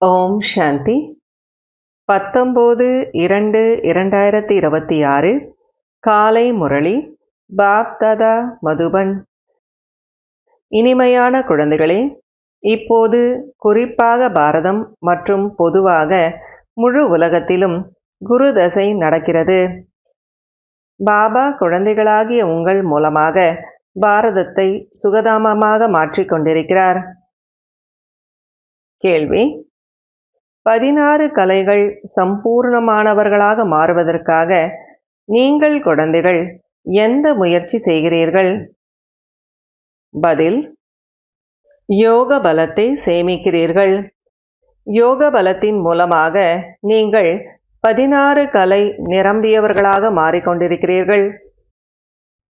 ஓம் சாந்தி 19/2/2026 காலை முரளி பாப் தாதா மதுபன். இனிமையான குழந்தைகளே, இப்போது குறிப்பாக பாரதம் மற்றும் பொதுவாக முழு உலகத்திலும் குரு தசை நடக்கிறது. பாபா குழந்தைகளாகிய உங்கள் மூலமாக பாரதத்தை சுகதாமமாக மாற்றிக்கொண்டிருக்கிறார். கேள்வி: 16 கலைகள் சம்பூர்ணமானவர்களாக மாறுவதற்காக நீங்கள் குழந்தைகள் எந்த முயற்சி செய்கிறீர்கள்? பதில்: யோக பலத்தை சேமிக்கிறீர்கள். யோக பலத்தின் மூலமாக நீங்கள் 16 கலை நிரம்பியவர்களாக மாறிக்கொண்டிருக்கிறீர்கள்.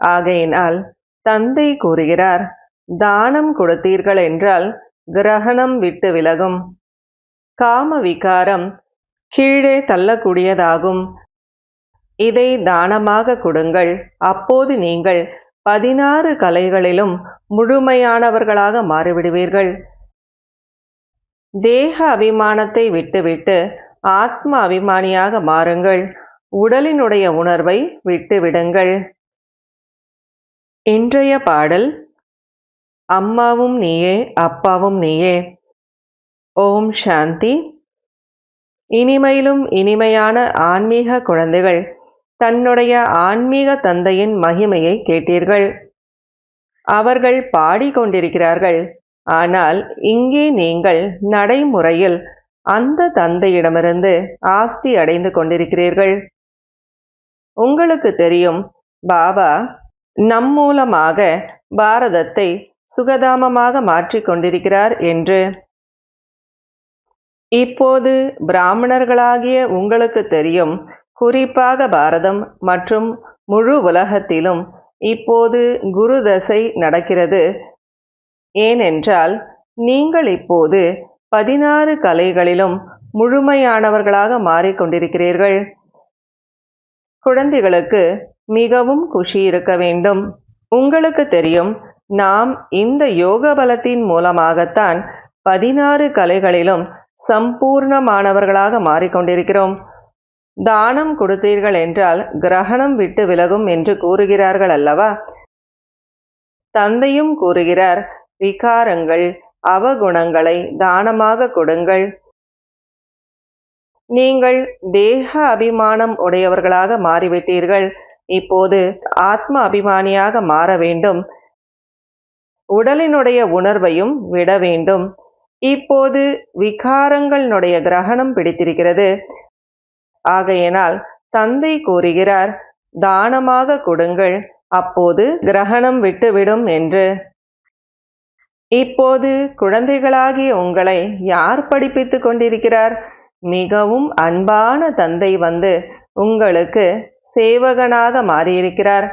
ஆகையினால் தந்தை கூறுகிறார், தானம் கொடுத்தீர்கள் என்றால் கிரகணம் விட்டு விலகும். காம விகாரம் கீழே தள்ளக்கூடியதாகும். இதை தானமாக கொடுங்கள். அப்போது நீங்கள் 16 கலைகளிலும் முழுமையானவர்களாக மாறிவிடுவீர்கள். தேக அபிமானத்தை விட்டுவிட்டு ஆத்ம அபிமானியாக மாறுங்கள். உடலினுடைய உணர்வை விட்டுவிடுங்கள். இன்றைய பாடல்: அம்மாவும் நீயே, அப்பாவும் நீயே. ஓம் சாந்தி. இனிமையிலும் இனிமையான ஆன்மீக குழந்தைகள், தன்னுடைய ஆன்மீக தந்தையின் மகிமையை கேட்டீர்கள். அவர்கள் பாடிக்கொண்டிருக்கிறார்கள். ஆனால் இங்கே நீங்கள் நடைமுறையில் அந்த தந்தையிடமிருந்து ஆஸ்தி அடைந்து கொண்டிருக்கிறீர்கள். உங்களுக்கு தெரியும், பாபா நம் மூலமாக பாரதத்தை சுகதாமமாக மாற்றிக்கொண்டிருக்கிறார் என்று. இப்போது பிராமணர்களாகிய உங்களுக்கு தெரியும், குறிப்பாக பாரதம் மற்றும் முழு உலகத்திலும் இப்போது குரு தசை நடக்கிறது. ஏனென்றால் நீங்கள் இப்போது 16 கலைகளிலும் முழுமையானவர்களாக மாறிக்கொண்டிருக்கிறீர்கள். குழந்தைகளுக்கு மிகவும் குஷி இருக்க வேண்டும். உங்களுக்கு தெரியும், நாம் இந்த யோக பலத்தின் மூலமாகத்தான் 16 கலைகளிலும் சம்பூர்ணமானவர்களாக மாறிக்கொண்டிருக்கிறோம். தானம் கொடுத்தீர்கள் என்றால் கிரகணம் விட்டு விலகும் என்று கூறுகிறார்கள் அல்லவா? தந்தையும் கூறுகிறார், விகாரங்கள் அவகுணங்களை தானமாக கொடுங்கள். நீங்கள் தேக அபிமானம் உடையவர்களாக மாறிவிட்டீர்கள். இப்போது ஆத்ம அபிமானியாக மாற வேண்டும். உடலினுடைய உணர்வையும் விட வேண்டும். இப்போது விகாரங்களுடைய கிரகணம் பிடித்திருக்கிறது. ஆகையினால் தந்தை கூறுகிறார், தானமாக கொடுங்கள், அப்போது கிரகணம் விட்டுவிடும் என்று. இப்போது குழந்தைகளாகிய உங்களை யார் படிப்பித்துக் கொண்டிருக்கிறார்? மிகவும் அன்பான தந்தை வந்து உங்களுக்கு சேவகனாக மாறியிருக்கிறார்.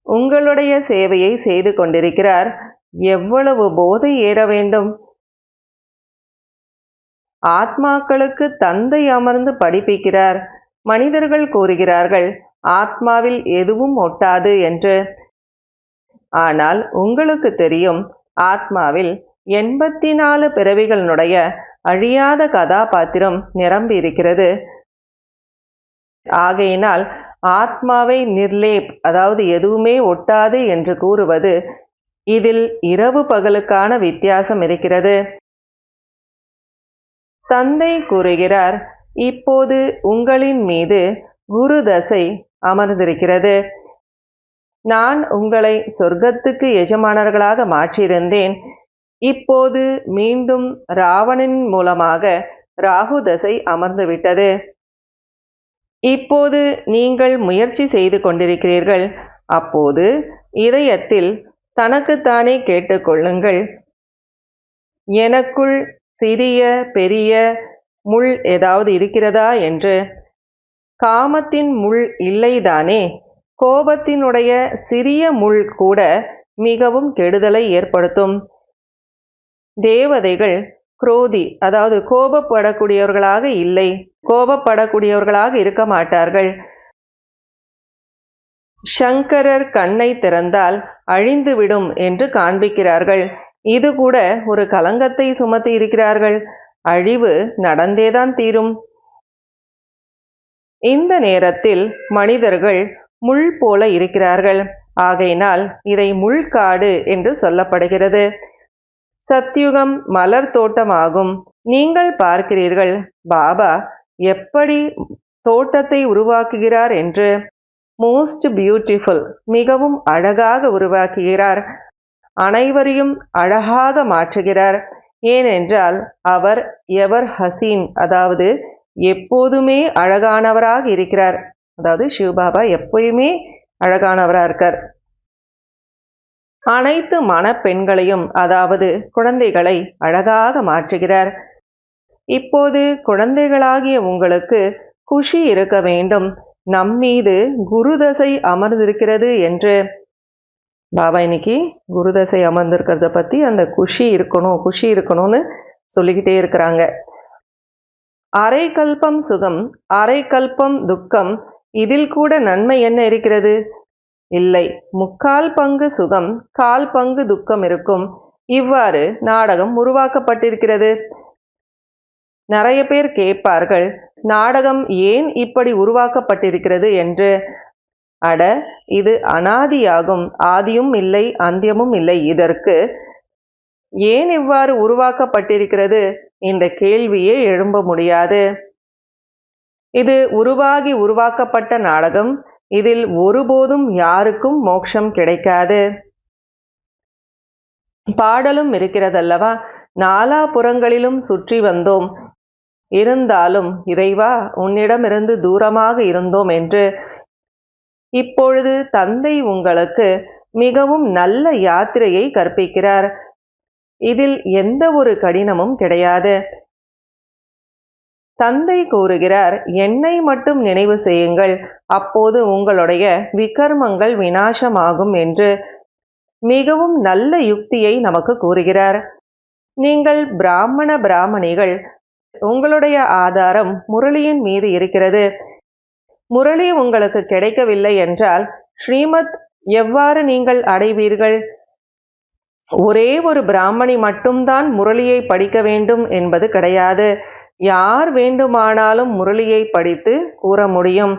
உங்களுடைய சேவையை செய்து கொண்டிருக்கிறார். எவ்வளவு போதை ஏற வேண்டும்! ஆத்மாக்களுக்கு தந்தை அமர்ந்து படிப்பிக்கிறார். மனிதர்கள் கூறுகிறார்கள், ஆத்மாவில் எதுவும் ஒட்டாது என்று. ஆனால் உங்களுக்கு தெரியும், ஆத்மாவில் 84 பிறவிகளினுடைய அழியாத கதாபாத்திரம் நிரம்பி இருக்கிறது. ஆகையினால் ஆத்மாவை நிர்லேப், அதாவது எதுவுமே ஒட்டாது என்று கூறுவது, இதில் இரவு பகலுக்கான வித்தியாசம் இருக்கிறது. தந்தை கூறுகிறார், இப்போது உங்களின் மீது குரு தசை அமர்ந்திருக்கிறது. நான் உங்களை சொர்க்கத்துக்கு எஜமானர்களாக மாற்றியிருந்தேன். இப்போது மீண்டும் ராவணன் மூலமாக ராகு தசை அமர்ந்துவிட்டது. இப்போது நீங்கள் முயற்சி செய்து கொண்டிருக்கிறீர்கள். அப்போது இதயத்தில் தனக்குத்தானே கேட்டுக்கொள்ளுங்கள், எனக்குள் சிறிய பெரிய முள் ஏதாவது இருக்கிறதா என்று. காமத்தின் முள் இல்லைதானே? கோபத்தினுடைய சிறிய முள் கூட மிகவும் கெடுதலை ஏற்படுத்தும். தேவதைகள் குரோதி, அதாவது கோபப்படக்கூடியவர்களாக இல்லை, கோபப்படக்கூடியவர்களாக இருக்க மாட்டார்கள். சங்கரர் கண்ணை திறந்தால் அழிந்துவிடும் என்று காண்பிக்கிறார்கள். இது கூட ஒரு கலங்கத்தை சுமத்தி இருக்கிறார்கள். அழிவு நடந்தேதான் தீரும். இந்த நேரத்தில் மனிதர்கள் முள் போல இருக்கிறார்கள். ஆகையினால் இதை முள்காடு என்று சொல்லப்படுகிறது. சத்யுகம் மலர் தோட்டமாகும். நீங்கள் பார்க்கிறீர்கள் பாபா எப்படி தோட்டத்தை உருவாக்குகிறார் என்று. மோஸ்ட் பியூட்டிஃபுல், மிகவும் அழகாக உருவாக்குகிறார். அனைவரையும் அழகாக மாற்றுகிறார். ஏனென்றால் அவர் எவர் ஹசீன், அதாவது எப்போதுமே அழகானவராக இருக்கிறார். அதாவது சிவபாபா எப்பயுமே அழகானவராக இருக்கார். அனைத்து மணப்பெண்களையும், அதாவது குழந்தைகளை அழகாக மாற்றுகிறார். இப்போது குழந்தைகளாகிய உங்களுக்கு குஷி இருக்க வேண்டும், நம்மீது குருதசை அமர்ந்திருக்கிறது என்று. பாபா இன்னைக்கு குருதசை அமர்ந்திருக்கிறத பற்றி அந்த குஷி இருக்கணும்னு சொல்லிக்கிட்டே இருக்கிறாங்க. அரை கல்பம் சுகம், அரை கல்பம் துக்கம், இதில் கூட நன்மை என்ன இருக்கிறது? இல்லை. 3/4 பங்கு சுகம், 1/4 பங்கு துக்கம் இருக்கும். இவ்வாறு நாடகம் உருவாக்கப்பட்டிருக்கிறது. நிறைய பேர் கேட்பார்கள், நாடகம் ஏன் இப்படி உருவாக்கப்பட்டிருக்கிறது என்று. அட, இது அனாதியாகும், ஆதியும் இல்லை அந்தியமும் இல்லை. இதற்கு ஏன் இவ்வாறு உருவாக்கப்பட்டிருக்கிறது? இந்த கேள்வியே எழும்ப முடியாது. இது உருவாக்கப்பட்ட நாடகம். இதில் ஒருபோதும் யாருக்கும் மோட்சம் கிடைக்காது. பாடலும் இருக்கிறதல்லவா, நாலாபுறங்களிலும் சுற்றி வந்தோம், இருந்தாலும் இறைவா உன்னிடமிருந்து தூரமாக இருந்தோம் என்று. இப்பொழுது தந்தை உங்களுக்கு மிகவும் நல்ல யாத்திரையை கற்பிக்கிறார். இதில் எந்த ஒரு கடினமும் கிடையாது. தந்தை கூறுகிறார், என்னை மட்டும் நினைவு செய்யுங்கள், அப்போது உங்களுடைய விகர்மங்கள் விநாசமாகும் என்று. மிகவும் நல்ல யுக்தியை நமக்கு கூறுகிறார். நீங்கள் பிராமணிகள், உங்களுடைய ஆதாரம் முரளியின் மீது இருக்கிறது. முரளி உங்களுக்கு கிடைக்கவில்லை என்றால் ஸ்ரீமத் எவ்வாறு நீங்கள் அடைவீர்கள்? ஒரே ஒரு பிராமணி மட்டும்தான் முரளியை படிக்க வேண்டும் என்பது கிடையாது. யார் வேண்டுமானாலும் முரளியை படித்து கூற முடியும்.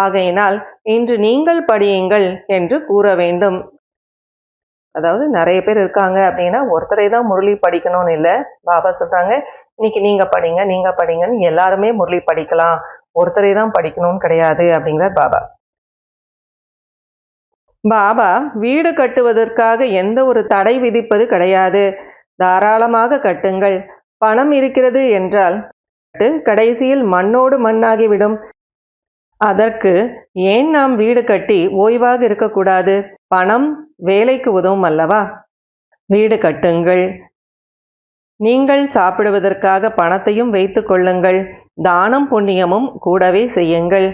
ஆகையினால் இன்று நீங்கள் படியுங்கள் என்று கூற வேண்டும். அதாவது நிறைய பேர் இருக்காங்க அப்படின்னா ஒருத்தரை தான் முரளி படிக்கணும்னு இல்லை. பாபா சொல்றாங்க, இன்னைக்கு நீங்க படிங்கன்னு எல்லாருமே முரளி படிக்கலாம், ஒருத்தரை தான் படிக்கணும்னு கிடையாது அப்படிங்கிறார் பாபா. பாபா வீடு கட்டுவதற்காக எந்த ஒரு தடை விதிப்பது கிடையாது. தாராளமாக கட்டுங்கள். பணம் இருக்கிறது என்றால் கடைசியில் மண்ணோடு மண்ணாகிவிடும். அதற்கு ஏன் நாம் வீடு கட்டி ஓய்வாக இருக்கக்கூடாது? பணம் வேலைக்கு உதவும் அல்லவா? வீடு கட்டுங்கள். நீங்கள் சாப்பிடுவதற்காக பணத்தையும் வைத்து கொள்ளுங்கள். தானம் புண்ணியமும் கூடவே செய்யுங்கள்.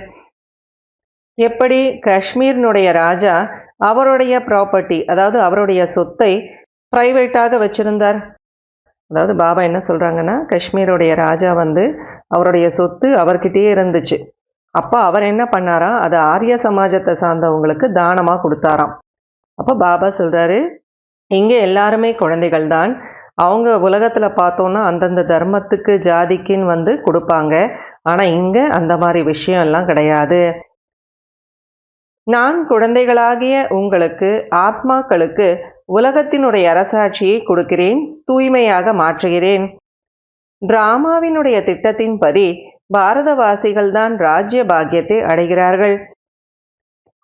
எப்படி காஷ்மீரினுடைய ராஜா அவருடைய ப்ராப்பர்ட்டி, அதாவது அவருடைய சொத்தை பிரைவேட்டாக வச்சிருந்தார். அதாவது பாபா என்ன சொல்றாங்கன்னா, காஷ்மீருடைய ராஜா அவருடைய சொத்து அவர்கிட்டயே இருந்துச்சு. அப்போ அவர் என்ன பண்ணாராம், அது ஆரிய சமாஜத்தை சார்ந்தவங்களுக்கு தானமாக கொடுத்தாராம். அப்போ பாபா சொல்றாரு, இங்கே எல்லாருமே குழந்தைகள் தான். அவங்க உலகத்தில் பார்த்தோன்னா அந்தந்த தர்மத்துக்கு ஜாதிக்குன்னு கொடுப்பாங்க. ஆனால் இங்கே அந்த மாதிரி விஷயம் எல்லாம் கிடையாது. நான் குழந்தைகளாகிய உங்களுக்கு, ஆத்மாக்களுக்கு உலகத்தினுடைய அரசாட்சியை கொடுக்கிறேன், தூய்மையாக மாற்றுகிறேன். டிராமாவினுடைய திட்டத்தின்படி பாரதவாசிகள் தான் ராஜ்ய பாக்கியத்தை அடைகிறார்கள்.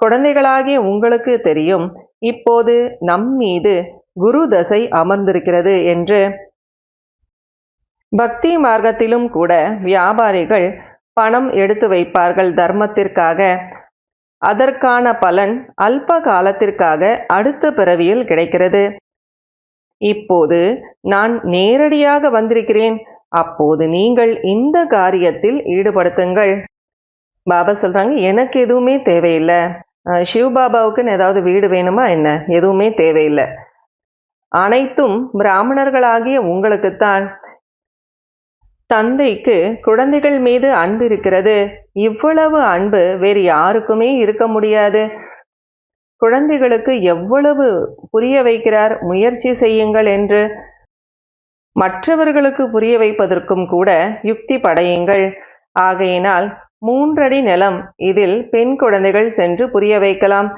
குழந்தைகளாகிய உங்களுக்கு தெரியும், இப்போது நம் மீது குரு தசை அமர்ந்திருக்கிறது என்று. பக்தி மார்க்கத்திலும் கூட வியாபாரிகள் பணம் எடுத்து வைப்பார்கள் தர்மத்திற்காக. அதற்கான பலன் அல்ப காலத்திற்காக அடுத்த பிறவியில் கிடைக்கிறது. இப்போது நான் நேரடியாக வந்திருக்கிறேன், அப்போது நீங்கள் இந்த காரியத்தில் ஈடுபடுத்துங்கள். பாபா சொல்றாங்க, எனக்கு எதுவுமே தேவையில்லை. சிவபாபாவுக்குன்னு ஏதாவது வீடு வேணுமா என்ன? எதுவுமே தேவையில்லை. அனைத்தும் பிராமணர்களாகிய உங்களுக்குத்தான். தந்தைக்கு குழந்தைகள் மீது அன்பு இருக்கிறது. இவ்வளவு அன்பு வேறு யாருக்குமே இருக்க முடியாது. குழந்தைகளுக்கு எவ்வளவு புரிய வைக்கிறார், முயற்சி செய்யுங்கள் என்று. மற்றவர்களுக்கு புரிய வைப்பதற்கும் கூட யுக்தி படையுங்கள். ஆகையினால் 3 அடி நிலம், இதில் பெண் குழந்தைகள் சென்று புரிய வைக்கலாம்.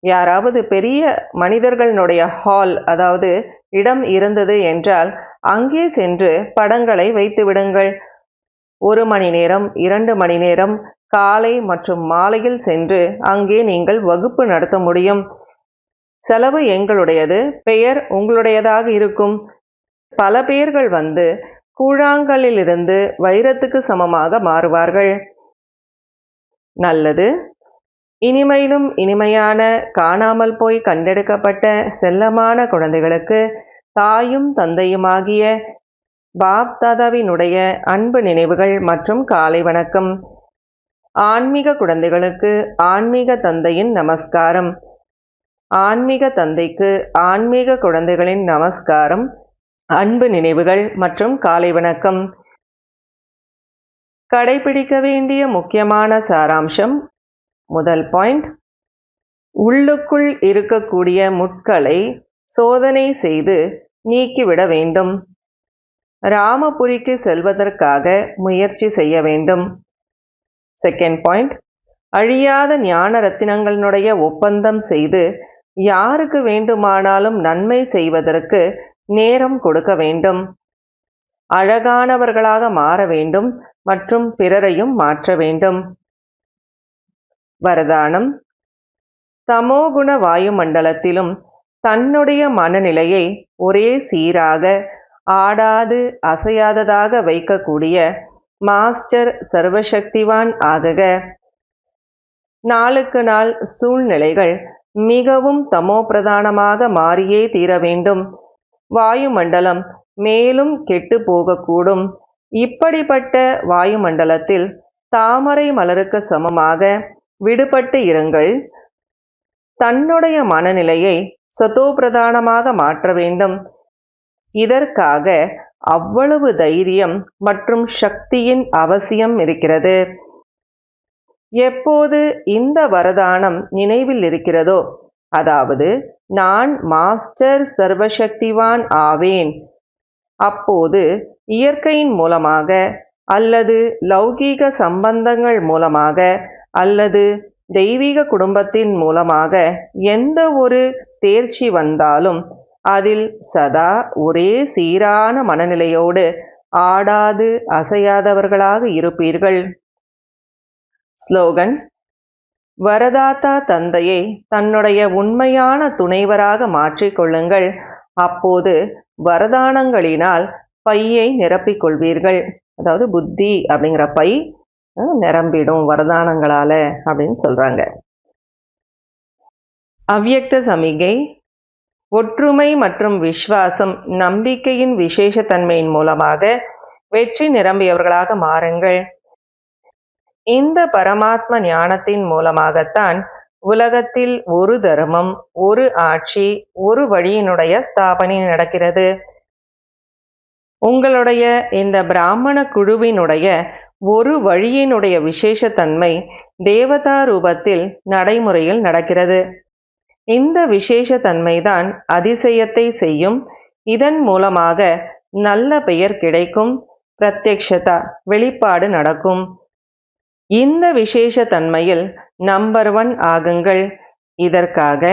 யாராவது பெரிய மனிதர்களுடைய ஹால், அதாவது இடம் இருந்தது என்றால் அங்கே சென்று படங்களை வைத்து விடுங்கள். 1 மணி நேரம், 2 மணி நேரம் காலை மற்றும் மாலையில் சென்று அங்கே நீங்கள் வகுப்பு நடத்த முடியும். செலவு எங்களுடையது, பெயர் உங்களுடையதாக இருக்கும். பல பேர்கள் வந்து கூழாங்கல்லிலிருந்து வைரத்துக்கு சமமாக மாறுவார்கள். நல்லது. இனிமையிலும் இனிமையான காணாமல் போய் கண்டெடுக்கப்பட்ட செல்லமான குழந்தைகளுக்கு தாயும் தந்தையுமாகிய பாப் தாதாவினுடைய அன்பு நினைவுகள் மற்றும் காலை வணக்கம். ஆன்மீக குழந்தைகளுக்கு ஆன்மீக தந்தையின் நமஸ்காரம். ஆன்மீக தந்தைக்கு ஆன்மீக குழந்தைகளின் நமஸ்காரம், அன்பு நினைவுகள் மற்றும் காலை வணக்கம். கடைபிடிக்க வேண்டிய முக்கியமான சாராம்சம். முதல் பாயிண்ட், உள்ளுக்குள் இருக்கக்கூடிய முட்களை சோதனை செய்து நீக்கிவிட வேண்டும். ராமபுரிக்கு செல்வதற்காக முயற்சி செய்ய வேண்டும். செகண்ட் பாயிண்ட், அழியாத ஞான ரத்தினங்களுடைய ஒப்பந்தம் செய்து யாருக்கு வேண்டுமானாலும் நன்மை செய்வதற்கு நேரம் கொடுக்க வேண்டும். அழகானவர்களாக மாற வேண்டும் மற்றும் பிறரையும் மாற்ற வேண்டும். வரதானம். தமோகுண வாயுமண்டலத்திலும் தன்னுடைய மனநிலையை ஒரே சீராக ஆடாது அசையாததாக வைக்கக்கூடிய மாஸ்டர் சர்வசக்திவான் ஆகுக. நாளுக்கு நாள் சூழ்நிலைகள் மிகவும் தமோ பிரதானமாக மாறியே தீர வேண்டும். வாயுமண்டலம் மேலும் கெட்டு போகக்கூடும். இப்படிப்பட்ட வாயுமண்டலத்தில் தாமரை மலருக்கு சமமாக விடுபட்டு இருங்கள். தன்னுடைய மனநிலையை சதோபிரதானமாக மாற்ற வேண்டும். இதற்காக அவ்வளவு தைரியம் மற்றும் சக்தியின் அவசியம் இருக்கிறது. எப்போது இந்த வரதானம் நினைவில் இருக்கிறதோ, அதாவது நான் மாஸ்டர் சர்வசக்திவான் ஆவேன், அப்போது இயற்கையின் மூலமாக அல்லது லௌகீக சம்பந்தங்கள் மூலமாக அல்லது தெய்வீக குடும்பத்தின் மூலமாக எந்த ஒரு தேர்ச்சி வந்தாலும் அதில் சதா ஒரே சீரான மனநிலையோடு ஆடாது அசையாதவர்களாக இருப்பீர்கள். ஸ்லோகன். வரதாத்தா தந்தையை தன்னுடைய உண்மையான துணைவராக மாற்றிக்கொள்ளுங்கள். அப்போது வரதானங்களினால் பையை நிரப்பிக்கொள்வீர்கள். அதாவது புத்தி அப்படிங்கிற பை நிரம்பிடும் வரதானங்களால அப்படின்னு சொல்றாங்க. அவ்யக்த சமிகை. ஒற்றுமை மற்றும் விஸ்வாசம், நம்பிக்கையின் விசேஷத்தன்மையின் மூலமாக வெற்றி நிரம்பியவர்களாக மாறுங்கள். இந்த பரமாத்ம ஞானத்தின் மூலமாகத்தான் உலகத்தில் ஒரு தர்மம், ஒரு ஆட்சி, ஒரு வழியினுடைய ஸ்தாபனை நடக்கிறது. உங்களுடைய இந்த பிராமண குழுவினுடைய ஒரு வழியினுடைய விசேஷத்தன்மை தேவதா ரூபத்தில் நடைமுறையில் நடக்கிறது. இந்த விசேஷத்தன்மைதான் அதிசயத்தை செய்யும். இதன் மூலமாக நல்ல பெயர் கிடைக்கும். பிரத்யக்ஷதா, வெளிப்பாடு நடக்கும். இந்த விசேஷத்தன்மையில் நம்பர் 1 ஆகுங்கள். இதற்காக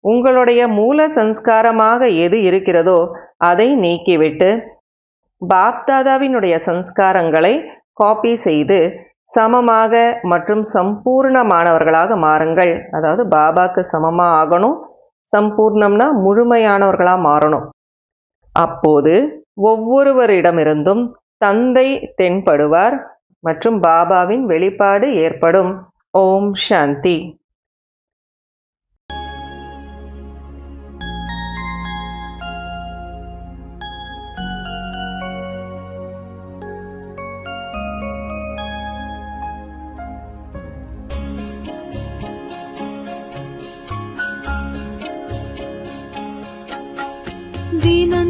உங்களுடைய மூல சம்ஸ்காரமாக எது இருக்கிறதோ அதை நீக்கிவிட்டு பாப்தாதாவினுடைய சம்ஸ்காரங்களை காப்பி செய்து சமமாக மற்றும் சம்பூர்ணமானவர்களாக மாறுங்கள். அதாவது பாபாக்கு சமமாக ஆகணும். சம்பூர்ணம்னா முழுமையானவர்களாக மாறணும். அப்போது ஒவ்வொருவரிடமிருந்தும் தந்தை தென்படுவார் மற்றும் பாபாவின் வெளிப்பாடு ஏற்படும். ஓம் சாந்தி. Dina